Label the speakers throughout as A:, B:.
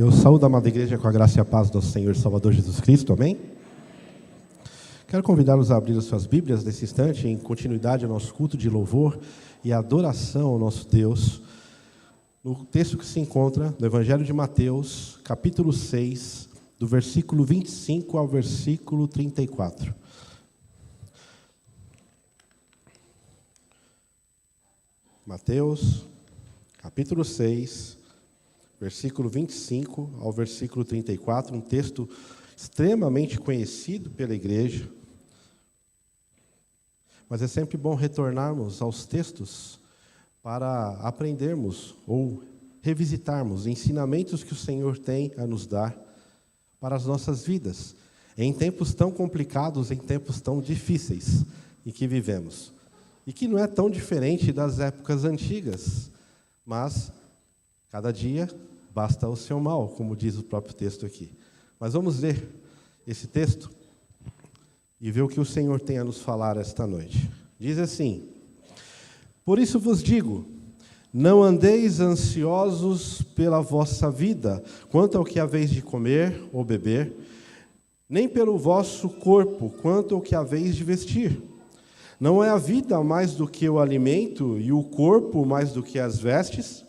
A: Eu saúdo a amada igreja com a graça e a paz do Senhor Salvador Jesus Cristo, amém? Quero convidá-los a abrir as suas Bíblias nesse instante, em continuidade ao nosso culto de louvor e adoração ao nosso Deus, no texto que se encontra no Evangelho de Mateus, capítulo 6, do versículo 25 ao versículo 34. Mateus, capítulo 6, versículo 25 ao versículo 34, um texto extremamente conhecido pela igreja, mas é sempre bom retornarmos aos textos para aprendermos ou revisitarmos ensinamentos que o Senhor tem a nos dar para as nossas vidas, em tempos tão complicados, em tempos tão difíceis em que vivemos, e que não é tão diferente das épocas antigas, mas cada dia basta o seu mal, como diz o próprio texto aqui. Mas vamos ler esse texto e ver o que o Senhor tem a nos falar esta noite. Diz assim: por isso vos digo, não andeis ansiosos pela vossa vida, quanto ao que haveis de comer ou beber, nem pelo vosso corpo, quanto ao que haveis de vestir. Não é a vida mais do que o alimento, e o corpo mais do que as vestes?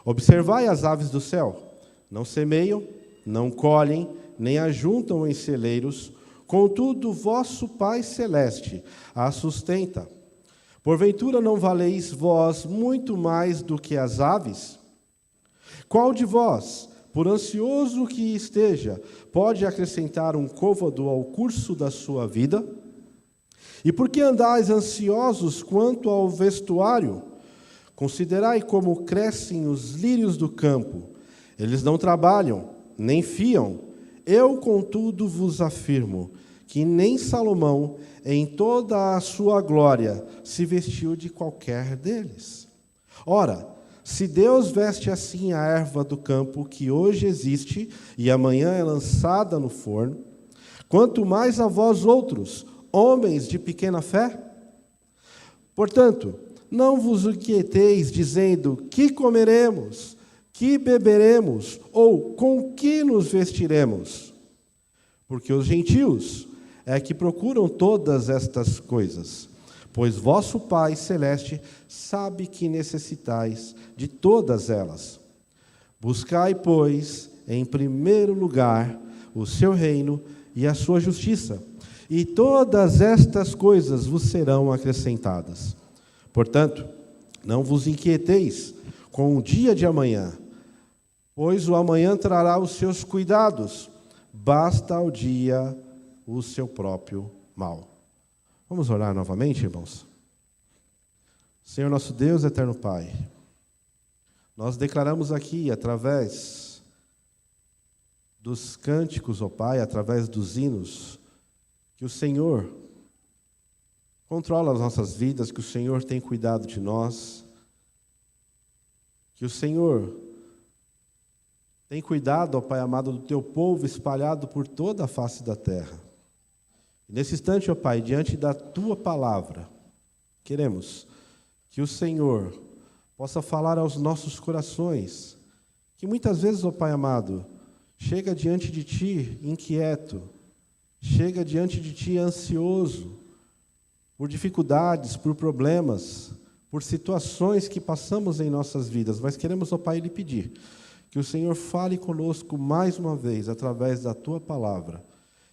A: Observai as aves do céu, não semeiam, não colhem, nem ajuntam em celeiros, contudo vosso Pai Celeste as sustenta. Porventura não valeis vós muito mais do que as aves? Qual de vós, por ansioso que esteja, pode acrescentar um côvado ao curso da sua vida? E por que andais ansiosos quanto ao vestuário? Considerai como crescem os lírios do campo. Eles não trabalham, nem fiam. Eu, contudo, vos afirmo que nem Salomão, em toda a sua glória, se vestiu de qualquer deles. Ora, se Deus veste assim a erva do campo, que hoje existe e amanhã é lançada no forno, quanto mais a vós outros, homens de pequena fé? Portanto, não vos inquieteis, dizendo, que comeremos, que beberemos, ou com que nos vestiremos? Porque os gentios é que procuram todas estas coisas, pois vosso Pai Celeste sabe que necessitais de todas elas. Buscai, pois, em primeiro lugar o seu reino e a sua justiça, e todas estas coisas vos serão acrescentadas. Portanto, não vos inquieteis com o dia de amanhã, pois o amanhã trará os seus cuidados, basta ao dia o seu próprio mal. Vamos orar novamente, irmãos? Senhor nosso Deus, eterno Pai, nós declaramos aqui, através dos cânticos, ó Pai, através dos hinos, que o Senhor controla as nossas vidas, que o Senhor tem cuidado de nós, que o Senhor tem cuidado, ó Pai amado, do teu povo espalhado por toda a face da terra. E nesse instante, ó Pai, diante da tua palavra, queremos que o Senhor possa falar aos nossos corações, que muitas vezes, ó Pai amado, chega diante de ti inquieto, chega diante de ti ansioso, por dificuldades, por problemas, por situações que passamos em nossas vidas, mas queremos, ó Pai, lhe pedir que o Senhor fale conosco mais uma vez, através da Tua Palavra,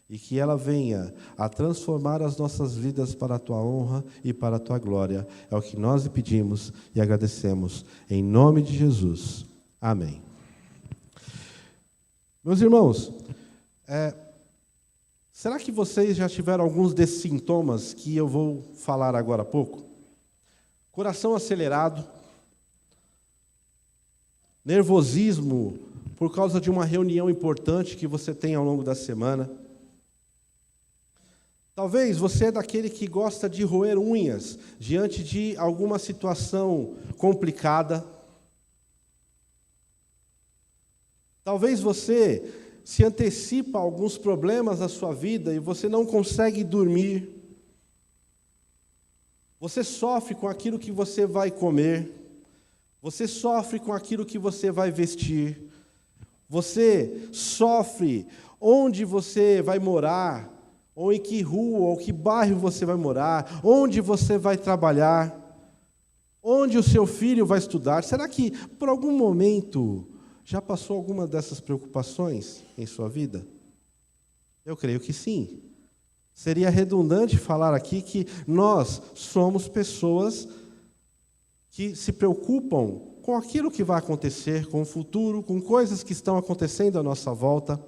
A: e que ela venha a transformar as nossas vidas para a Tua honra e para a Tua glória. É o que nós lhe pedimos e agradecemos, em nome de Jesus. Amém. Meus irmãos, será que vocês já tiveram alguns desses sintomas que eu vou falar agora há pouco? Coração acelerado, nervosismo por causa de uma reunião importante que você tem ao longo da semana. Talvez você é daquele que gosta de roer unhas diante de alguma situação complicada. Talvez você se antecipa a alguns problemas da sua vida e você não consegue dormir. Você sofre com aquilo que você vai comer. Você sofre com aquilo que você vai vestir. Você sofre onde você vai morar, ou em que rua, ou que bairro você vai morar, onde você vai trabalhar, onde o seu filho vai estudar. Será que, por algum momento, já passou alguma dessas preocupações em sua vida? Eu creio que sim. Seria redundante falar aqui que nós somos pessoas que se preocupam com aquilo que vai acontecer, com o futuro, com coisas que estão acontecendo à nossa volta,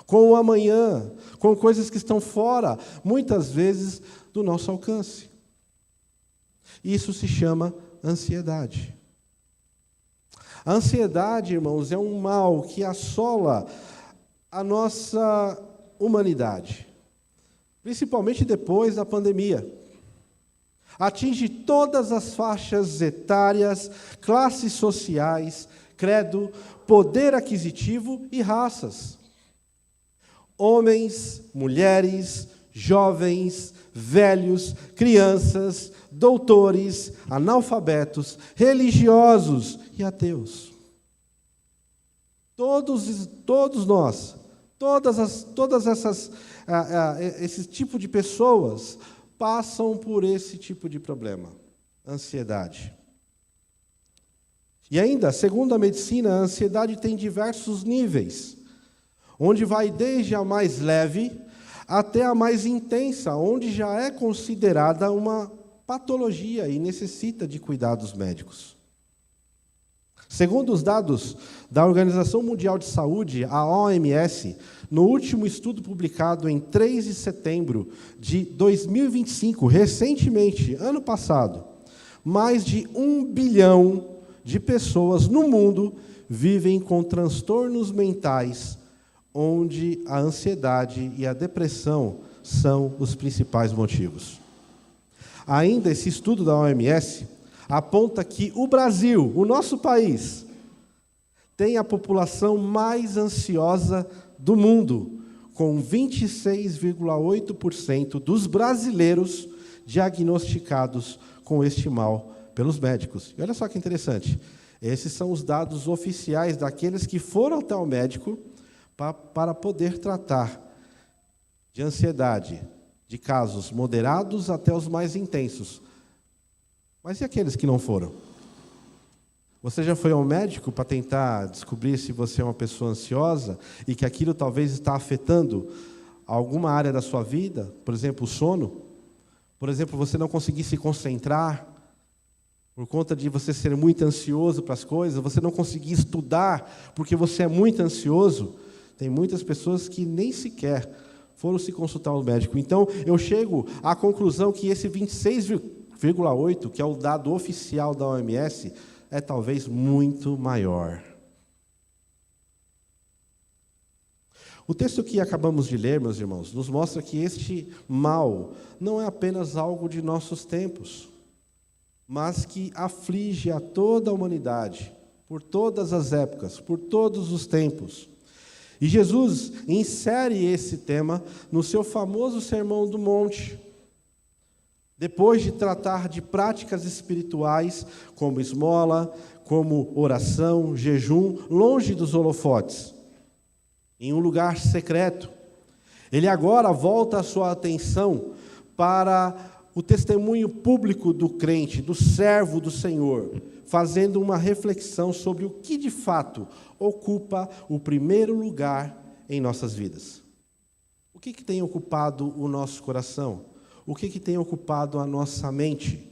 A: com o amanhã, com coisas que estão fora, muitas vezes, do nosso alcance. Isso se chama ansiedade. A ansiedade, irmãos, é um mal que assola a nossa humanidade, principalmente depois da pandemia. Atinge todas as faixas etárias, classes sociais, credo, poder aquisitivo e raças. Homens, mulheres, jovens, velhos, crianças, doutores, analfabetos, religiosos e ateus. Todos nós, esse tipo de pessoas passam por esse tipo de problema, ansiedade. E ainda, segundo a medicina, a ansiedade tem diversos níveis, onde vai desde a mais leve até a mais intensa, onde já é considerada uma patologia e necessita de cuidados médicos. Segundo os dados da Organização Mundial de Saúde, a OMS, no último estudo publicado em 3 de setembro de 2025, recentemente, ano passado, mais de 1 bilhão de pessoas no mundo vivem com transtornos mentais, onde a ansiedade e a depressão são os principais motivos. Ainda, esse estudo da OMS aponta que o Brasil, o nosso país, tem a população mais ansiosa do mundo, com 26,8% dos brasileiros diagnosticados com este mal pelos médicos. E olha só que interessante, esses são os dados oficiais daqueles que foram até o médico para poder tratar de ansiedade, de casos moderados até os mais intensos. Mas e aqueles que não foram? Você já foi ao médico para tentar descobrir se você é uma pessoa ansiosa e que aquilo talvez está afetando alguma área da sua vida? Por exemplo, o sono? Por exemplo, você não conseguir se concentrar por conta de você ser muito ansioso para as coisas, você não conseguir estudar porque você é muito ansioso? Tem muitas pessoas que nem sequer foram se consultar ao médico. Então, eu chego à conclusão que esse 26,8%, que é o dado oficial da OMS, é talvez muito maior. O texto que acabamos de ler, meus irmãos, nos mostra que este mal não é apenas algo de nossos tempos, mas que aflige a toda a humanidade, por todas as épocas, por todos os tempos. E Jesus insere esse tema no seu famoso Sermão do Monte. Depois de tratar de práticas espirituais, como esmola, como oração, jejum, longe dos holofotes, em um lugar secreto, ele agora volta a sua atenção para o testemunho público do crente, do servo do Senhor, fazendo uma reflexão sobre o que de fato ocupa o primeiro lugar em nossas vidas. O que tem ocupado o nosso coração? O que tem ocupado a nossa mente?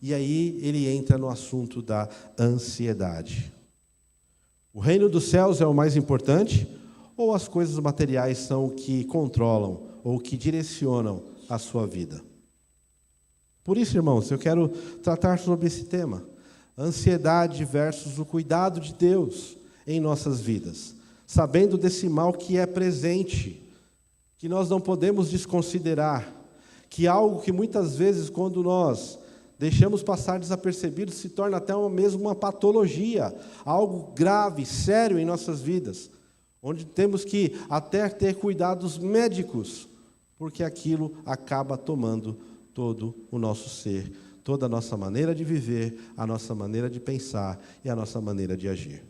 A: E aí ele entra no assunto da ansiedade. O reino dos céus é o mais importante, ou as coisas materiais são o que controlam ou que direcionam a sua vida? Por isso, irmãos, eu quero tratar sobre esse tema. Ansiedade versus o cuidado de Deus em nossas vidas. Sabendo desse mal que é presente, que nós não podemos desconsiderar, que algo que muitas vezes, quando nós deixamos passar desapercebido, se torna até mesmo uma patologia, algo grave, sério em nossas vidas, onde temos que até ter cuidados médicos, porque aquilo acaba tomando todo o nosso ser, toda a nossa maneira de viver, a nossa maneira de pensar e a nossa maneira de agir.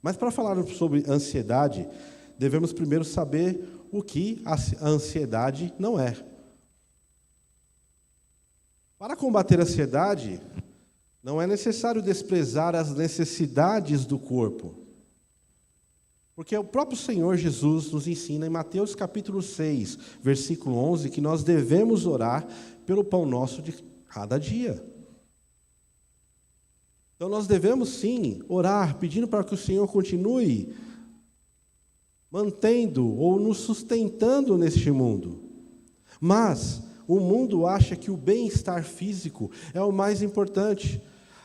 A: Mas para falar sobre ansiedade, devemos primeiro saber o que a ansiedade não é. Para combater a ansiedade, não é necessário desprezar as necessidades do corpo. Porque o próprio Senhor Jesus nos ensina em Mateus capítulo 6, versículo 11, que nós devemos orar pelo pão nosso de cada dia. Então nós devemos sim orar, pedindo para que o Senhor continue mantendo ou nos sustentando neste mundo. Mas o mundo acha que o bem-estar físico é o mais importante.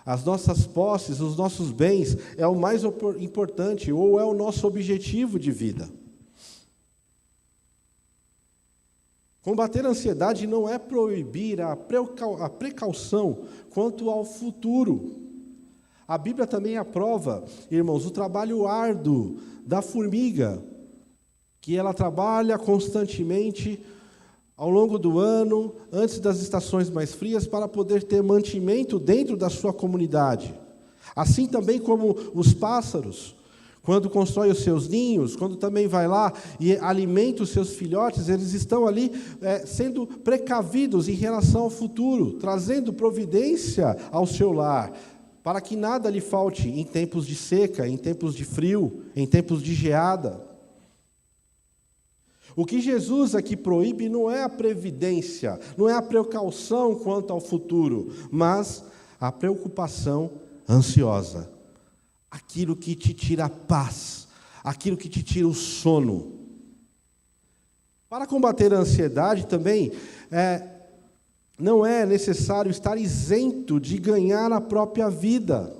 A: As nossas posses, os nossos bens é o mais importante ou é o nosso objetivo de vida. Combater a ansiedade não é proibir a precaução quanto ao futuro. A Bíblia também aprova, irmãos, o trabalho árduo da formiga, que ela trabalha constantemente ao longo do ano, antes das estações mais frias, para poder ter mantimento dentro da sua comunidade. Assim também como os pássaros, quando constroem os seus ninhos, quando também vai lá e alimenta os seus filhotes, eles estão ali sendo precavidos em relação ao futuro, trazendo providência ao seu lar, para que nada lhe falte em tempos de seca, em tempos de frio, em tempos de geada. O que Jesus aqui proíbe não é a previdência, não é a precaução quanto ao futuro, mas a preocupação ansiosa. Aquilo que te tira a paz, aquilo que te tira o sono. Para combater a ansiedade também, não é necessário estar isento de ganhar a própria vida.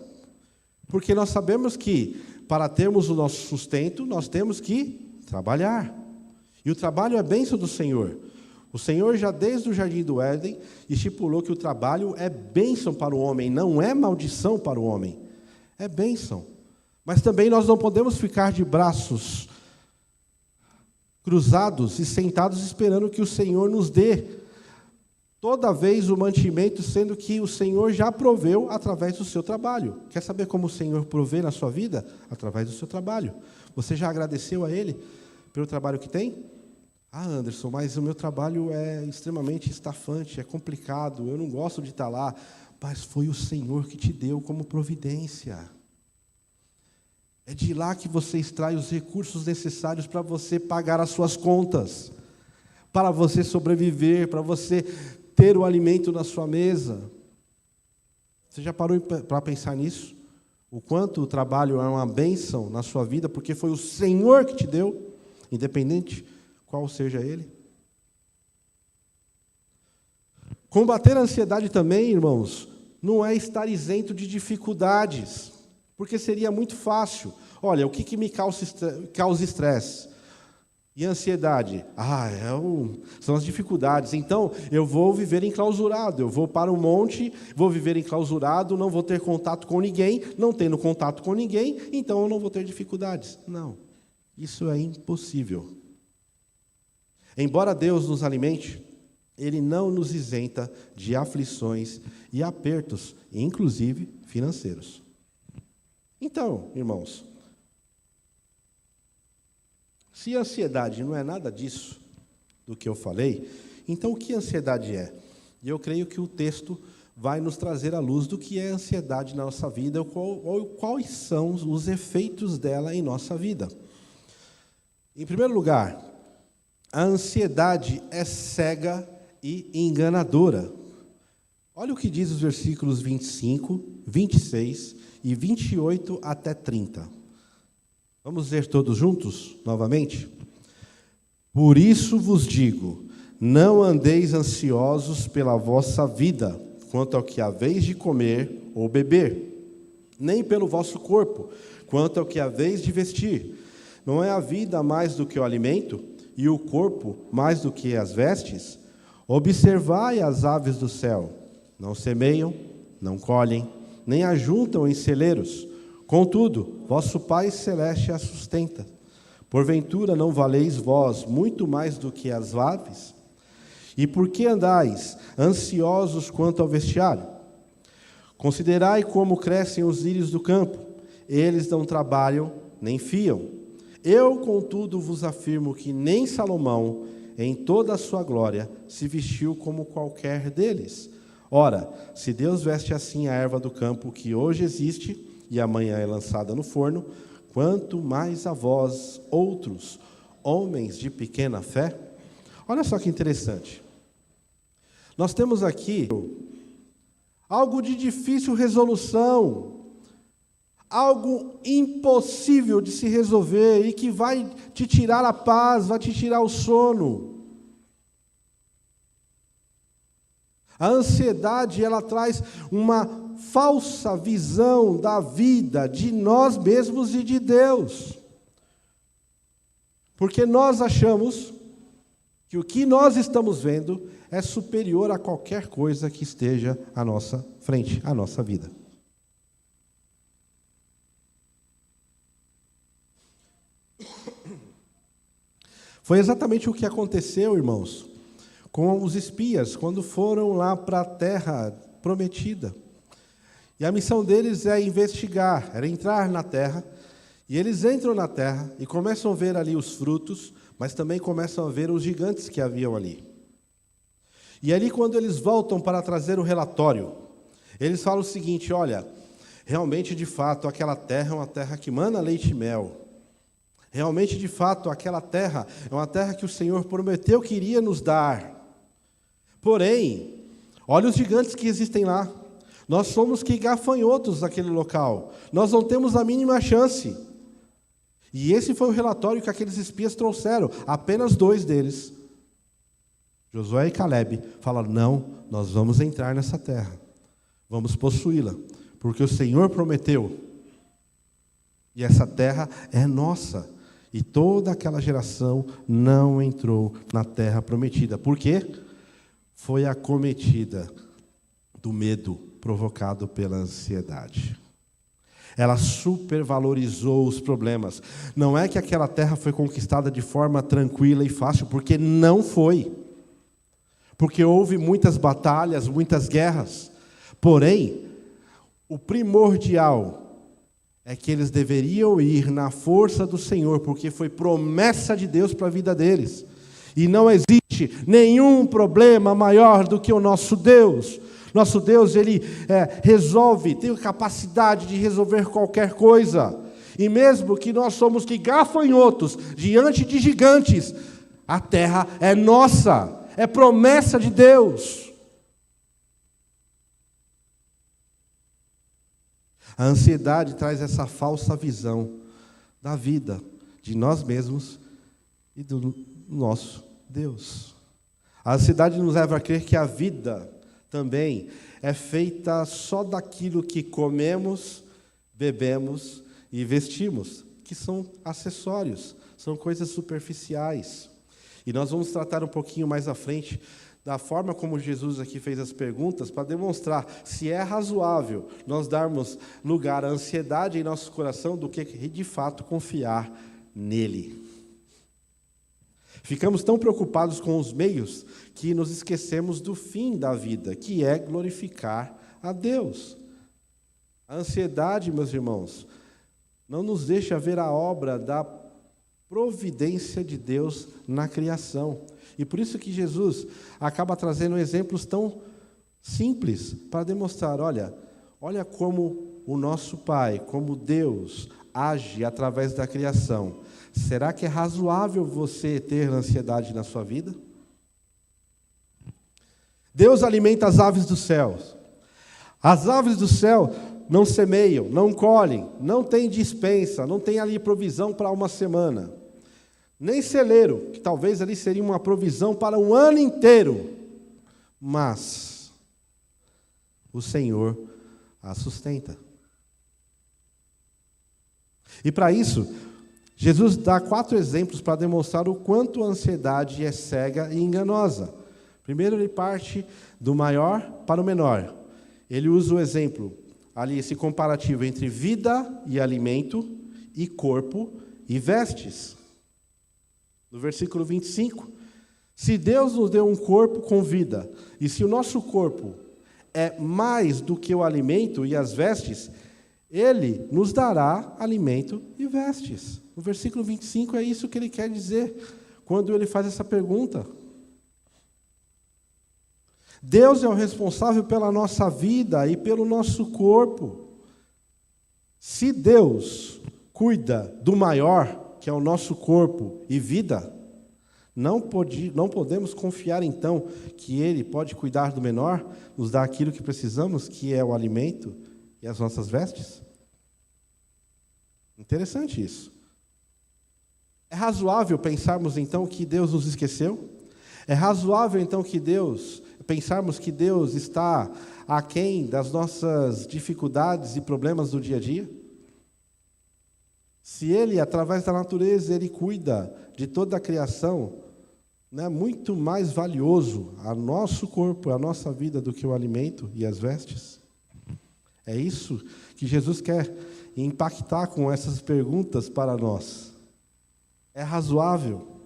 A: Porque nós sabemos que, para termos o nosso sustento, nós temos que trabalhar. E o trabalho é bênção do Senhor. O Senhor, já desde o Jardim do Éden, estipulou que o trabalho é bênção para o homem, não é maldição para o homem. É bênção. Mas também nós não podemos ficar de braços cruzados e sentados esperando que o Senhor nos dê toda vez o mantimento, sendo que o Senhor já proveu através do seu trabalho. Quer saber como o Senhor provê na sua vida? Através do seu trabalho. Você já agradeceu a Ele pelo trabalho que tem? Ah, Anderson, mas o meu trabalho é extremamente estafante, é complicado, eu não gosto de estar lá. Mas foi o Senhor que te deu como providência. É de lá que você extrai os recursos necessários para você pagar as suas contas, para você sobreviver, para você ter o alimento na sua mesa. Você já parou para pensar nisso? O quanto o trabalho é uma bênção na sua vida, porque foi o Senhor que te deu, independente qual seja ele. Combater a ansiedade também, irmãos, não é estar isento de dificuldades, porque seria muito fácil. Olha, o que me causa estresse? E ansiedade? São as dificuldades. Então, eu vou viver enclausurado, eu vou para um monte, vou viver enclausurado, não vou ter contato com ninguém, não tendo contato com ninguém, então eu não vou ter dificuldades. Não, isso é impossível. Embora Deus nos alimente, Ele não nos isenta de aflições e apertos, inclusive financeiros. Então, irmãos, se a ansiedade não é nada disso, do que eu falei, então o que a ansiedade é? E eu creio que o texto vai nos trazer à luz do que é a ansiedade na nossa vida, ou quais são os efeitos dela em nossa vida. Em primeiro lugar, a ansiedade é cega e enganadora. Olha o que diz os versículos 25, 26 e 28 até 30. Vamos ler todos juntos, novamente? Por isso vos digo, não andeis ansiosos pela vossa vida, quanto ao que haveis de comer ou beber, nem pelo vosso corpo, quanto ao que haveis de vestir. Não é a vida mais do que o alimento, e o corpo mais do que as vestes? Observai as aves do céu, não semeiam, não colhem, nem ajuntam em celeiros. Contudo, vosso Pai Celeste as sustenta. Porventura não valeis vós muito mais do que as aves? E por que andais ansiosos quanto ao vestiário? Considerai como crescem os lírios do campo. Eles não trabalham, nem fiam. Eu, contudo, vos afirmo que nem Salomão, em toda a sua glória, se vestiu como qualquer deles. Ora, se Deus veste assim a erva do campo, que hoje existe e amanhã é lançada no forno, quanto mais a vós, outros, homens de pequena fé? Olha só que interessante. Nós temos aqui algo de difícil resolução, algo impossível de se resolver e que vai te tirar a paz, vai te tirar o sono. A ansiedade, ela traz uma falsa visão da vida, de nós mesmos e de Deus. Porque nós achamos que o que nós estamos vendo é superior a qualquer coisa que esteja à nossa frente, à nossa vida. Foi exatamente o que aconteceu, irmãos, com os espias, quando foram lá para a terra prometida. E a missão deles é investigar, era entrar na terra, e eles entram na terra e começam a ver ali os frutos, mas também começam a ver os gigantes que haviam ali. E ali, quando eles voltam para trazer o relatório, eles falam o seguinte: olha, realmente, de fato, aquela terra é uma terra que mana leite e mel. Realmente, de fato, aquela terra é uma terra que o Senhor prometeu que iria nos dar. Porém, olha os gigantes que existem lá. Nós somos que gafanhotos naquele local. Nós não temos a mínima chance. E esse foi o relatório que aqueles espias trouxeram. Apenas 2 deles, Josué e Caleb, falaram: não, nós vamos entrar nessa terra. Vamos possuí-la, porque o Senhor prometeu. E essa terra é nossa. E toda aquela geração não entrou na terra prometida. Por quê? Foi acometida do medo provocado pela ansiedade. Ela supervalorizou os problemas. Não é que aquela terra foi conquistada de forma tranquila e fácil, porque não foi. Porque houve muitas batalhas, muitas guerras. Porém, o primordial é que eles deveriam ir na força do Senhor, porque foi promessa de Deus para a vida deles. E não existe nenhum problema maior do que o nosso Deus. Nosso Deus, Ele resolve, tem capacidade de resolver qualquer coisa. E mesmo que nós somos que gafanhotos diante de gigantes, a terra é nossa, é promessa de Deus. A ansiedade traz essa falsa visão da vida, de nós mesmos e do nosso Deus. A ansiedade nos leva a crer que a vida também é feita só daquilo que comemos, bebemos e vestimos, que são acessórios, são coisas superficiais. E nós vamos tratar um pouquinho mais à frente da forma como Jesus aqui fez as perguntas, para demonstrar se é razoável nós darmos lugar à ansiedade em nosso coração do que de fato confiar nele. Ficamos tão preocupados com os meios que nos esquecemos do fim da vida, que é glorificar a Deus. A ansiedade, meus irmãos, não nos deixa ver a obra da providência de Deus na criação. E por isso que Jesus acaba trazendo exemplos tão simples para demonstrar, olha como o nosso Pai, como Deus age através da criação. Será que é razoável você ter ansiedade na sua vida? Deus alimenta as aves dos céus. As aves do céu não semeiam, não colhem, não tem despensa, não tem ali provisão para uma semana. Nem celeiro, que talvez ali seria uma provisão para um ano inteiro. Mas o Senhor a sustenta. E para isso, Jesus dá 4 exemplos para demonstrar o quanto a ansiedade é cega e enganosa. Primeiro, ele parte do maior para o menor. Ele usa o exemplo, ali esse comparativo entre vida e alimento, e corpo e vestes. No versículo 25, se Deus nos deu um corpo com vida, e se o nosso corpo é mais do que o alimento e as vestes, Ele nos dará alimento e vestes. No versículo 25 é isso que ele quer dizer quando ele faz essa pergunta. Deus é o responsável pela nossa vida e pelo nosso corpo. Se Deus cuida do maior, que é o nosso corpo e vida, não podemos confiar então que Ele pode cuidar do menor, nos dar aquilo que precisamos, que é o alimento e as nossas vestes? Interessante isso. É razoável pensarmos então que Deus nos esqueceu? É razoável então pensarmos que Deus está aquém das nossas dificuldades e problemas do dia a dia? Se Ele, através da natureza, Ele cuida de toda a criação, não é muito mais valioso a nosso corpo, a nossa vida, do que o alimento e as vestes? É isso que Jesus quer impactar com essas perguntas para nós. É razoável?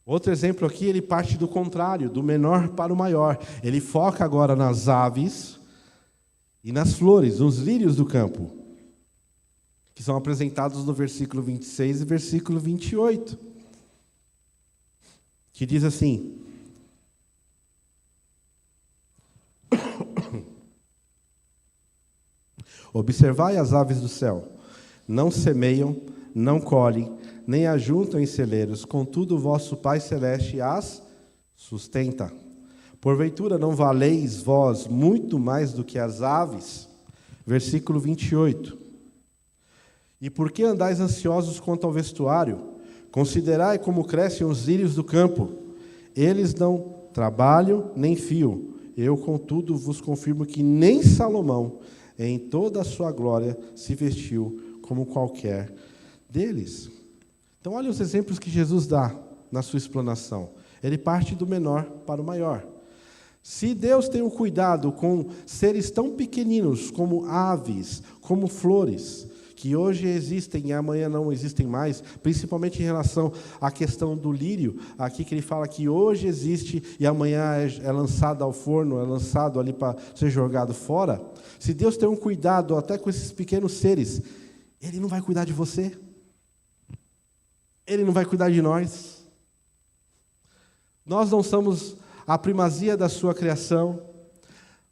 A: Outro exemplo aqui, ele parte do contrário, do menor para o maior. Ele foca agora nas aves e nas flores, nos lírios do campo, que são apresentados no versículo 26 e versículo 28, que diz assim: observai as aves do céu, não semeiam, não colhem, nem ajuntam em celeiros, contudo o vosso Pai Celeste as sustenta. Porventura não valeis vós muito mais do que as aves? Versículo 28. E por que andais ansiosos quanto ao vestuário? Considerai como crescem os lírios do campo. Eles não trabalham nem fiam. Eu, contudo, vos confirmo que nem Salomão, em toda a sua glória, se vestiu como qualquer deles. Então, olha os exemplos que Jesus dá na sua explanação. Ele parte do menor para o maior. Se Deus tem o cuidado com seres tão pequeninos como aves, como flores, que hoje existem e amanhã não existem mais, principalmente em relação à questão do lírio, aqui que ele fala que hoje existe e amanhã é lançado ao forno, é lançado ali para ser jogado fora. Se Deus tem um cuidado até com esses pequenos seres, Ele não vai cuidar de você? Ele não vai cuidar de nós? Nós não somos a primazia da sua criação.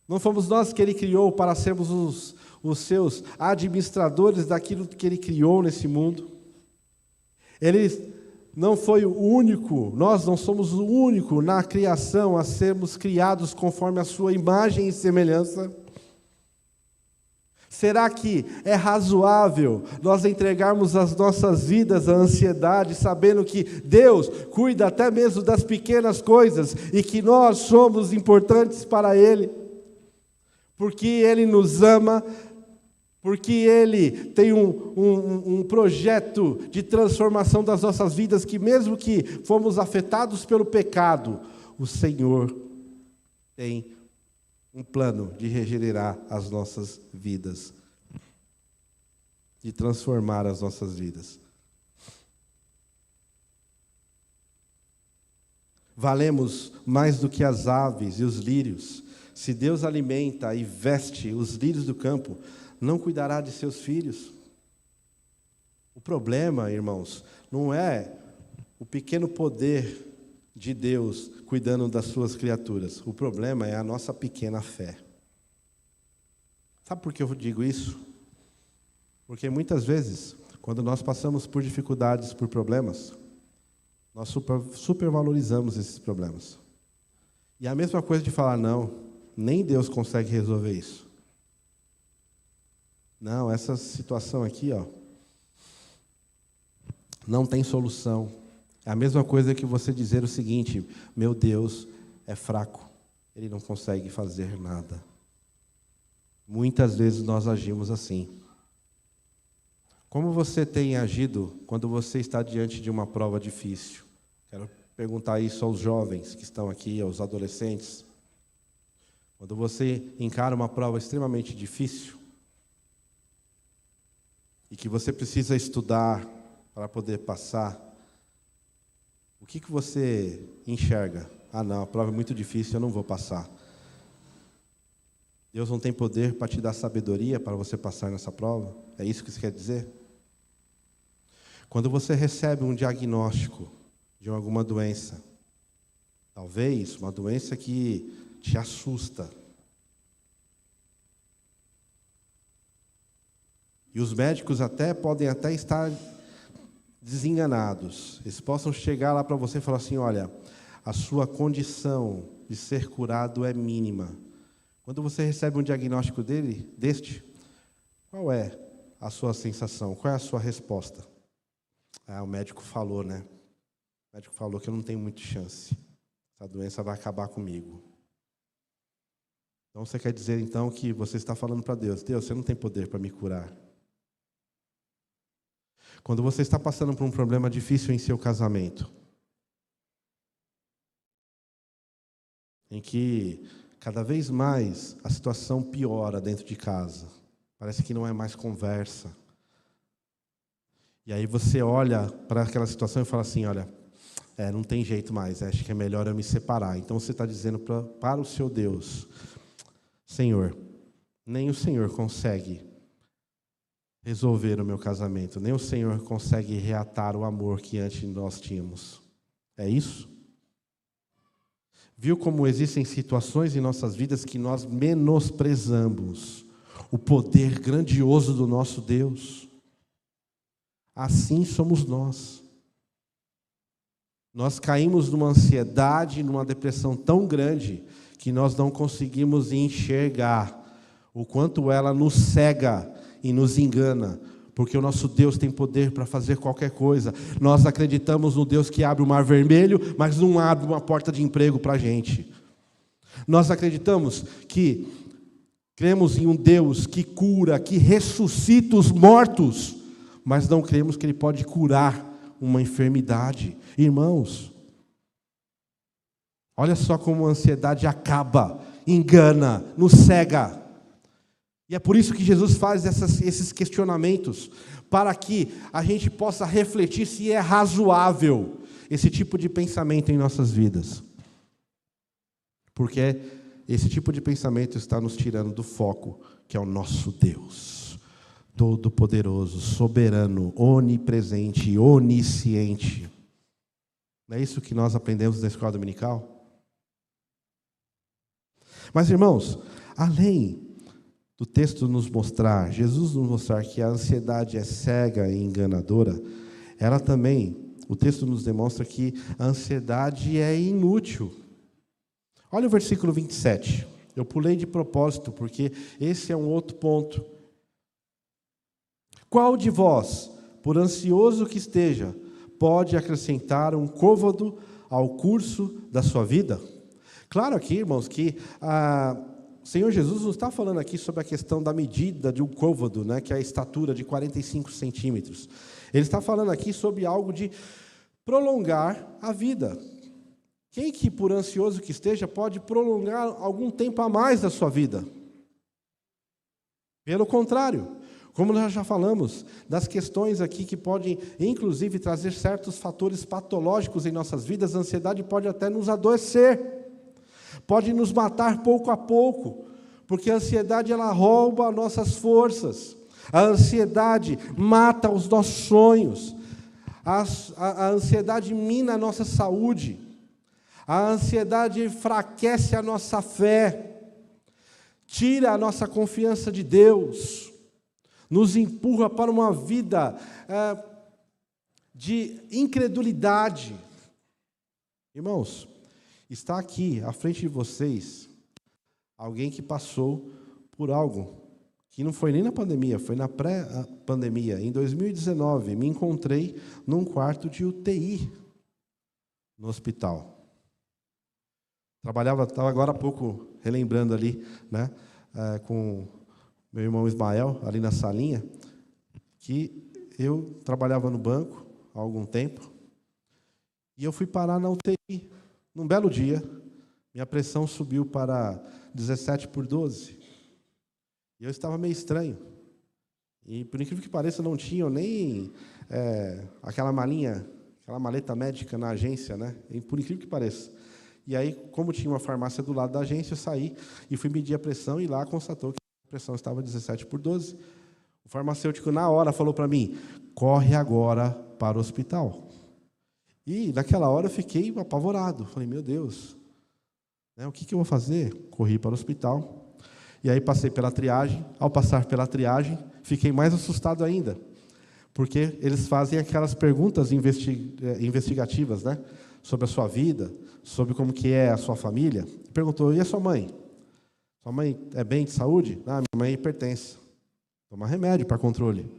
A: Não fomos nós que Ele criou para sermos os seus administradores daquilo que Ele criou nesse mundo. Ele não foi o único, nós não somos o único na criação a sermos criados conforme a sua imagem e semelhança. Será que é razoável nós entregarmos as nossas vidas à ansiedade, sabendo que Deus cuida até mesmo das pequenas coisas e que nós somos importantes para Ele? Porque Ele nos ama, porque Ele tem um projeto de transformação das nossas vidas, que mesmo que fomos afetados pelo pecado, o Senhor tem um plano de regenerar as nossas vidas, de transformar as nossas vidas. Valemos mais do que as aves e os lírios. Se Deus alimenta e veste os lírios do campo, não cuidará de seus filhos? O problema, irmãos, não é o pequeno poder de Deus cuidando das suas criaturas. O problema é a nossa pequena fé. Sabe por que eu digo isso? Porque muitas vezes, quando nós passamos por dificuldades, por problemas, nós supervalorizamos esses problemas. E a mesma coisa de falar, não, nem Deus consegue resolver isso. Não, essa situação aqui, não tem solução. É a mesma coisa que você dizer o seguinte: meu Deus é fraco, Ele não consegue fazer nada. Muitas vezes nós agimos assim. Como você tem agido quando você está diante de uma prova difícil? Quero perguntar isso aos jovens que estão aqui, aos adolescentes. Quando você encara uma prova extremamente difícil e que você precisa estudar para poder passar, o que você enxerga? Ah, não, a prova é muito difícil, eu não vou passar. Deus não tem poder para te dar sabedoria para você passar nessa prova? É isso que você quer dizer? Quando você recebe um diagnóstico de alguma doença, talvez uma doença que te assusta, e os médicos podem até estar desenganados, eles possam chegar lá para você e falar assim: olha, a sua condição de ser curado é mínima. Quando você recebe um diagnóstico deste, qual é a sua sensação? Qual é a sua resposta? O médico falou, né? O médico falou que eu não tenho muita chance. Essa doença vai acabar comigo. Então você quer dizer então que você está falando para Deus: Deus, você não tem poder para me curar. Quando você está passando por um problema difícil em seu casamento, em que cada vez mais a situação piora dentro de casa, parece que não é mais conversa. E aí você olha para aquela situação e fala assim: olha, não tem jeito mais, acho que é melhor eu me separar. Então você está dizendo para o seu Deus: Senhor, nem o Senhor consegue resolver o meu casamento, nem o Senhor consegue reatar o amor que antes nós tínhamos. É isso? Viu como existem situações em nossas vidas que nós menosprezamos o poder grandioso do nosso Deus? Assim somos nós. Nós caímos numa ansiedade, numa depressão tão grande que nós não conseguimos enxergar o quanto ela nos cega e nos engana, porque o nosso Deus tem poder para fazer qualquer coisa. Nós acreditamos no Deus que abre o mar vermelho, mas não abre uma porta de emprego para a gente. Nós acreditamos cremos em um Deus que cura, que ressuscita os mortos, mas não cremos que Ele pode curar uma enfermidade. Irmãos, olha só como a ansiedade acaba, engana, nos cega. E é por isso que Jesus faz esses questionamentos, para que a gente possa refletir se é razoável esse tipo de pensamento em nossas vidas. Porque esse tipo de pensamento está nos tirando do foco, que é o nosso Deus, todo-poderoso, soberano, onipresente, onisciente. Não é isso que nós aprendemos na escola dominical? Mas, irmãos, além do texto Jesus nos mostrar que a ansiedade é cega e enganadora, o texto nos demonstra que a ansiedade é inútil. Olha o versículo 27. Eu pulei de propósito, porque esse é um outro ponto. Qual de vós, por ansioso que esteja, pode acrescentar um côvado ao curso da sua vida? Claro aqui, irmãos, que o Senhor Jesus não está falando aqui sobre a questão da medida de um côvado, né, que é a estatura de 45 centímetros. Ele está falando aqui sobre algo de prolongar a vida. Quem que, por ansioso que esteja, pode prolongar algum tempo a mais da sua vida? Pelo contrário, como nós já falamos, das questões aqui que podem, inclusive, trazer certos fatores patológicos em nossas vidas, a ansiedade pode até nos adoecer. Pode nos matar pouco a pouco, porque a ansiedade ela rouba nossas forças, a ansiedade mata os nossos sonhos, a ansiedade mina a nossa saúde, a ansiedade enfraquece a nossa fé, tira a nossa confiança de Deus, nos empurra para uma vida de incredulidade. Irmãos, está aqui, à frente de vocês, alguém que passou por algo que não foi nem na pandemia, foi na pré-pandemia. Em 2019, me encontrei num quarto de UTI no hospital. Estava agora há pouco relembrando ali, né, com meu irmão Ismael, ali na salinha, que eu trabalhava no banco há algum tempo, e eu fui parar na UTI. Num belo dia, minha pressão subiu para 17/12. E eu estava meio estranho. E, por incrível que pareça, não tinha nem aquela maleta médica na agência, né? E, por incrível que pareça. E aí, como tinha uma farmácia do lado da agência, eu saí e fui medir a pressão e lá constatou que a pressão estava 17/12. O farmacêutico, na hora, falou para mim, corre agora para o hospital. E, naquela hora, eu fiquei apavorado. Falei, meu Deus, o que eu vou fazer? Corri para o hospital. E aí, passei pela triagem. Ao passar pela triagem, fiquei mais assustado ainda. Porque eles fazem aquelas perguntas investigativas, né? Sobre a sua vida, sobre como que é a sua família. Perguntou, e a sua mãe? Sua mãe é bem de saúde? Ah, minha mãe é hipertensa. Toma remédio para controle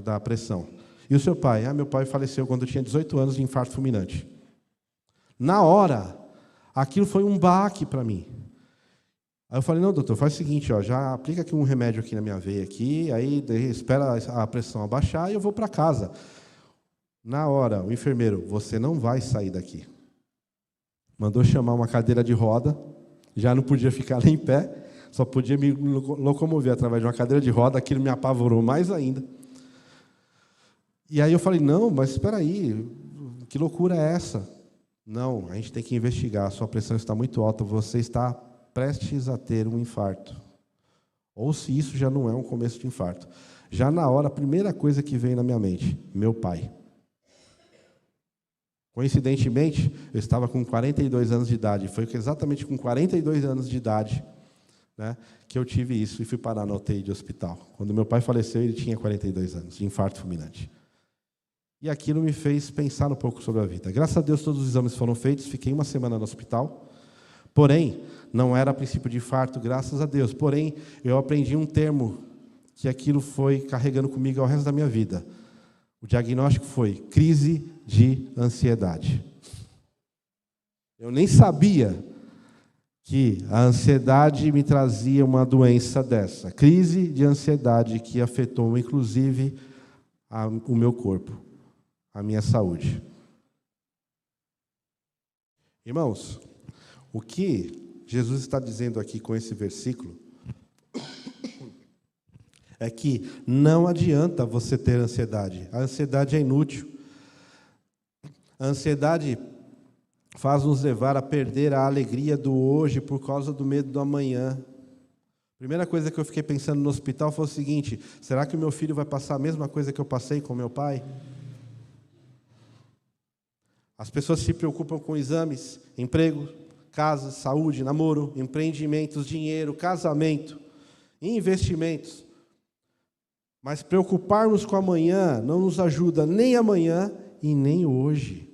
A: da pressão. E o seu pai? Ah, meu pai faleceu quando eu tinha 18 anos de infarto fulminante. Na hora, aquilo foi um baque para mim. Aí eu falei, não, doutor, faz o seguinte, já aplica aqui um remédio aqui na minha veia, aqui, aí espera a pressão abaixar e eu vou para casa. Na hora, o enfermeiro, você não vai sair daqui. Mandou chamar uma cadeira de roda, já não podia ficar nem em pé, só podia me locomover através de uma cadeira de roda, aquilo me apavorou mais ainda. E aí eu falei, não, mas espera aí, que loucura é essa? Não, a gente tem que investigar, a sua pressão está muito alta, você está prestes a ter um infarto. Ou se isso já não é um começo de infarto. Já na hora, a primeira coisa que veio na minha mente, meu pai. Coincidentemente, eu estava com 42 anos de idade. Foi exatamente com 42 anos de idade, né, que eu tive isso e fui parar na UTI de hospital. Quando meu pai faleceu, ele tinha 42 anos, de infarto fulminante. E aquilo me fez pensar um pouco sobre a vida. Graças a Deus, todos os exames foram feitos, fiquei uma semana no hospital. Porém, não era a princípio de infarto, graças a Deus. Porém, eu aprendi um termo que aquilo foi carregando comigo ao resto da minha vida. O diagnóstico foi crise de ansiedade. Eu nem sabia que a ansiedade me trazia uma doença dessa. Crise de ansiedade que afetou, inclusive, o meu corpo, a minha saúde. Irmãos, o que Jesus está dizendo aqui com esse versículo é que não adianta você ter ansiedade. A ansiedade é inútil. A ansiedade faz nos levar a perder a alegria do hoje por causa do medo do amanhã. A primeira coisa que eu fiquei pensando no hospital foi o seguinte, será que o meu filho vai passar a mesma coisa que eu passei com meu pai? As pessoas se preocupam com exames, emprego, casa, saúde, namoro, empreendimentos, dinheiro, casamento, investimentos. Mas preocuparmos com amanhã não nos ajuda nem amanhã e nem hoje.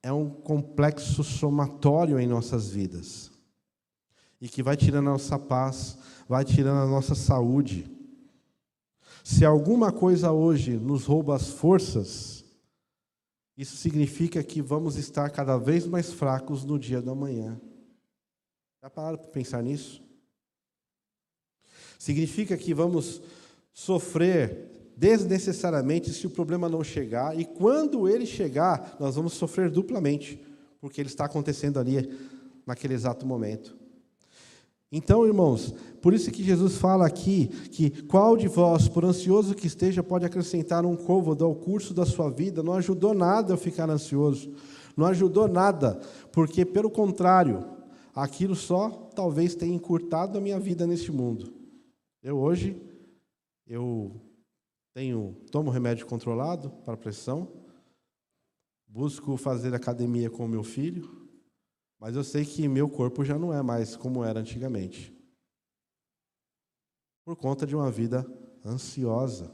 A: É um complexo somatório em nossas vidas. E que vai tirando a nossa paz, vai tirando a nossa saúde. Se alguma coisa hoje nos rouba as forças, isso significa que vamos estar cada vez mais fracos no dia do amanhã. Já pararam para pensar nisso? Significa que vamos sofrer desnecessariamente se o problema não chegar, e quando ele chegar, nós vamos sofrer duplamente, porque ele está acontecendo ali naquele exato momento. Então, irmãos, por isso que Jesus fala aqui que qual de vós, por ansioso que esteja, pode acrescentar um côvado ao curso da sua vida? Não ajudou nada eu ficar ansioso, não ajudou nada, porque, pelo contrário, aquilo só talvez tenha encurtado a minha vida neste mundo. Hoje, tomo remédio controlado para pressão, busco fazer academia com meu filho, mas eu sei que meu corpo já não é mais como era antigamente, por conta de uma vida ansiosa.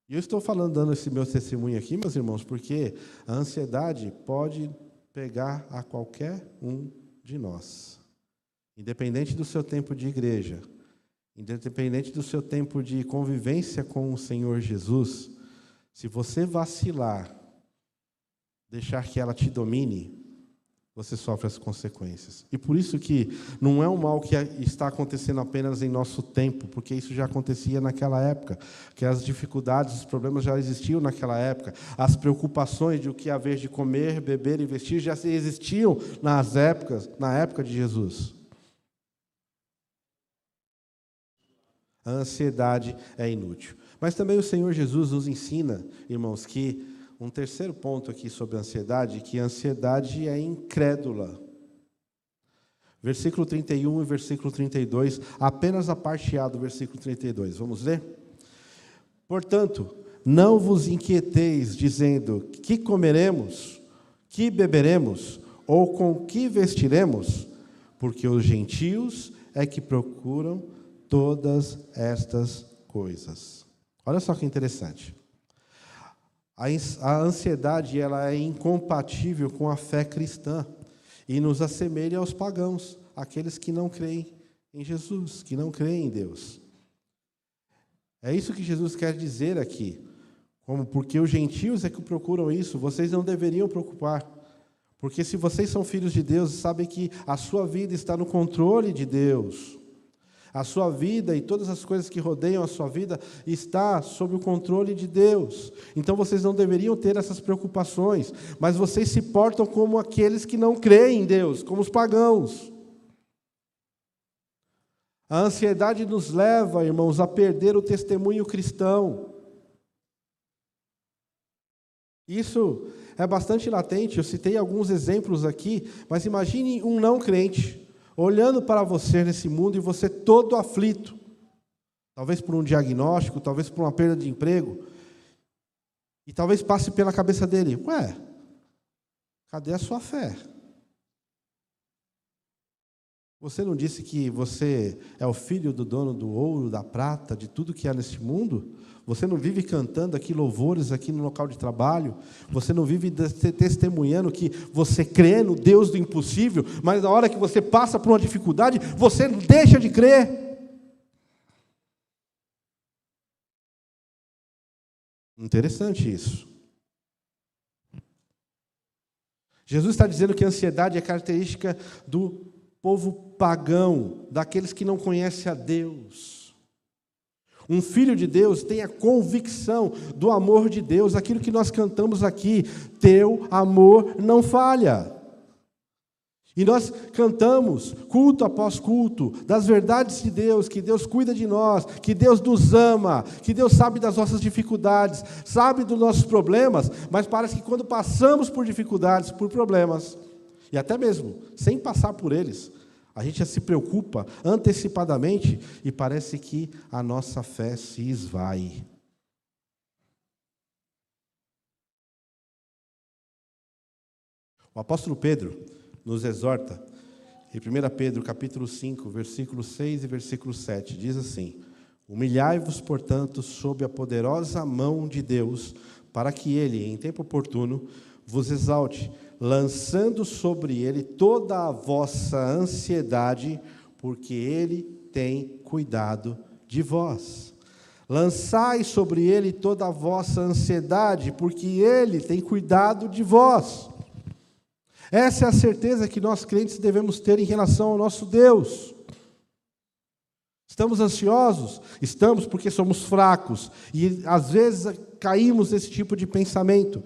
A: E eu estou dando esse meu testemunho aqui, meus irmãos, porque a ansiedade pode pegar a qualquer um de nós, independente do seu tempo de igreja, independente do seu tempo de convivência com o Senhor Jesus. Se você vacilar, deixar que ela te domine, você sofre as consequências. E por isso que não é um mal que está acontecendo apenas em nosso tempo, porque isso já acontecia naquela época, que as dificuldades, os problemas já existiam naquela época, as preocupações de o que haver de comer, beber e vestir já existiam na época de Jesus. A ansiedade é inútil. Mas também o Senhor Jesus nos ensina, irmãos, que um terceiro ponto aqui sobre a ansiedade, que a ansiedade é incrédula. Versículo 31 e versículo 32, apenas a parte A do versículo 32. Vamos ler? Portanto, não vos inquieteis, dizendo, que comeremos, que beberemos, ou com que vestiremos, porque os gentios é que procuram todas estas coisas. Olha só que interessante. A ansiedade, ela é incompatível com a fé cristã e nos assemelha aos pagãos, aqueles que não creem em Jesus, que não creem em Deus. É isso que Jesus quer dizer aqui. Porque os gentios é que procuram isso, vocês não deveriam preocupar. Porque se vocês são filhos de Deus, sabem que a sua vida está no controle de Deus. A sua vida e todas as coisas que rodeiam a sua vida está sob o controle de Deus. Então vocês não deveriam ter essas preocupações, mas vocês se portam como aqueles que não creem em Deus, como os pagãos. A ansiedade nos leva, irmãos, a perder o testemunho cristão. Isso é bastante latente, eu citei alguns exemplos aqui, mas imagine um não crente olhando para você nesse mundo e você todo aflito, talvez por um diagnóstico, talvez por uma perda de emprego, e talvez passe pela cabeça dele, ué, cadê a sua fé? Você não disse que você é o filho do dono do ouro, da prata, de tudo que há neste mundo? Você não vive cantando aqui louvores aqui no local de trabalho? Você não vive testemunhando que você crê no Deus do impossível, mas na hora que você passa por uma dificuldade, você deixa de crer? Interessante isso. Jesus está dizendo que a ansiedade é característica do povo pagão, daqueles que não conhecem a Deus. Um filho de Deus tem a convicção do amor de Deus, aquilo que nós cantamos aqui, teu amor não falha. E nós cantamos, culto após culto, das verdades de Deus, que Deus cuida de nós, que Deus nos ama, que Deus sabe das nossas dificuldades, sabe dos nossos problemas, mas parece que quando passamos por dificuldades, por problemas, e até mesmo sem passar por eles, a gente já se preocupa antecipadamente e parece que a nossa fé se esvai. O apóstolo Pedro nos exorta, em 1 Pedro capítulo 5, versículo 6 e versículo 7, diz assim: humilhai-vos, portanto, sob a poderosa mão de Deus, para que Ele, em tempo oportuno, vos exalte, lançando sobre Ele toda a vossa ansiedade, porque Ele tem cuidado de vós. Lançai sobre Ele toda a vossa ansiedade, porque Ele tem cuidado de vós. Essa é a certeza que nós crentes devemos ter em relação ao nosso Deus. Estamos ansiosos? Estamos, porque somos fracos, e às vezes caímos nesse tipo de pensamento.